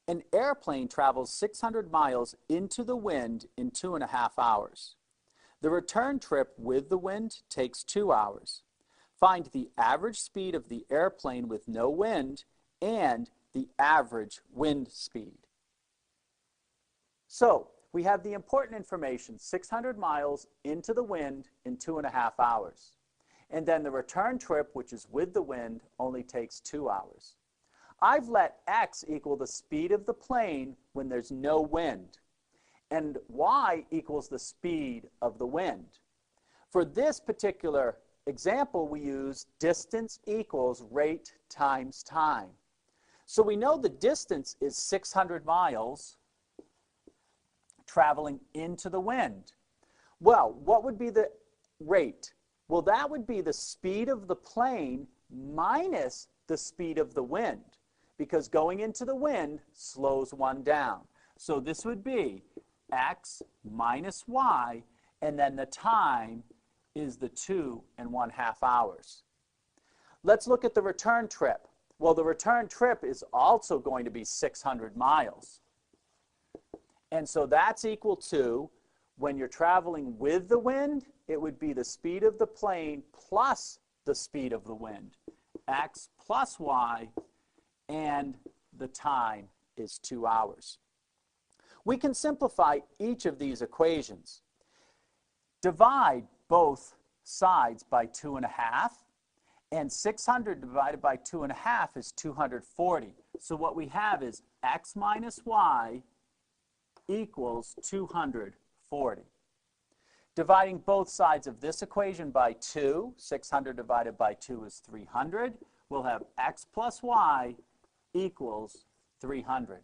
An airplane travels 600 miles into the wind in 2.5 hours. The return trip with the wind takes 2 hours. Find the average speed of the airplane with no wind and the average wind speed. So, we have the important information, 600 miles into the wind in 2.5 hours. And then the return trip, which is with the wind, only takes 2 hours. I've let x equal the speed of the plane when there's no wind, and y equals the speed of the wind. For this particular example, we use distance equals rate times time. So we know the distance is 600 miles traveling into the wind. Well, what would be the rate? Well, that would be the speed of the plane minus the speed of the wind, because going into the wind slows one down. So this would be x minus y, and then the time is the 2.5 hours. Let's look at the return trip. Well, the return trip is also going to be 600 miles. And so that's equal to, when you're traveling with the wind, it would be the speed of the plane plus the speed of the wind, x plus y, and the time is 2 hours. We can simplify each of these equations. Divide both sides by 2.5, and 600 divided by 2.5 is 240. So what we have is x minus y equals 240. Dividing both sides of this equation by 2, 600 divided by 2 is 300. We'll have x plus y equals 300.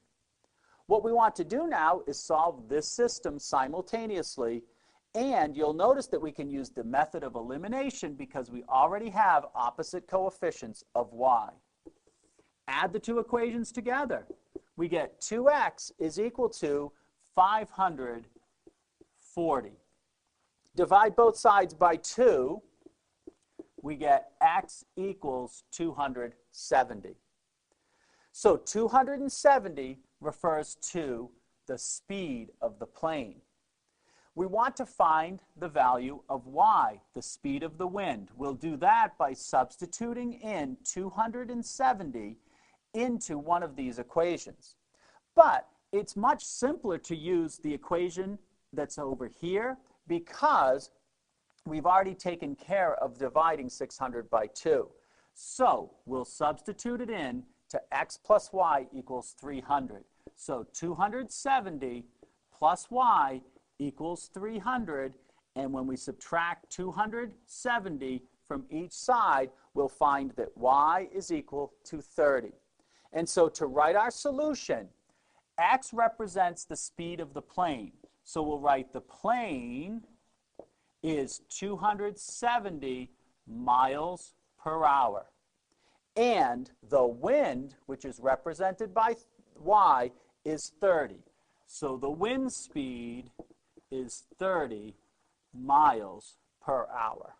What we want to do now is solve this system simultaneously, and you'll notice that we can use the method of elimination because we already have opposite coefficients of y. Add the two equations together. We get 2x is equal to 540. Divide both sides by 2, we get x equals 270. So 270 refers to the speed of the plane. We want to find the value of y, the speed of the wind. We'll do that by substituting in 270 into one of these equations. But it's much simpler to use the equation that's over here because we've already taken care of dividing 600 by 2. So we'll substitute it in to x plus y equals 300. So 270 plus y equals 300, and when we subtract 270 from each side, we'll find that y is equal to 30. And so to write our solution, x represents the speed of the plane. So we'll write the plane is 270 miles per hour. And the wind, which is represented by y, is 30. So the wind speed is 30 miles per hour.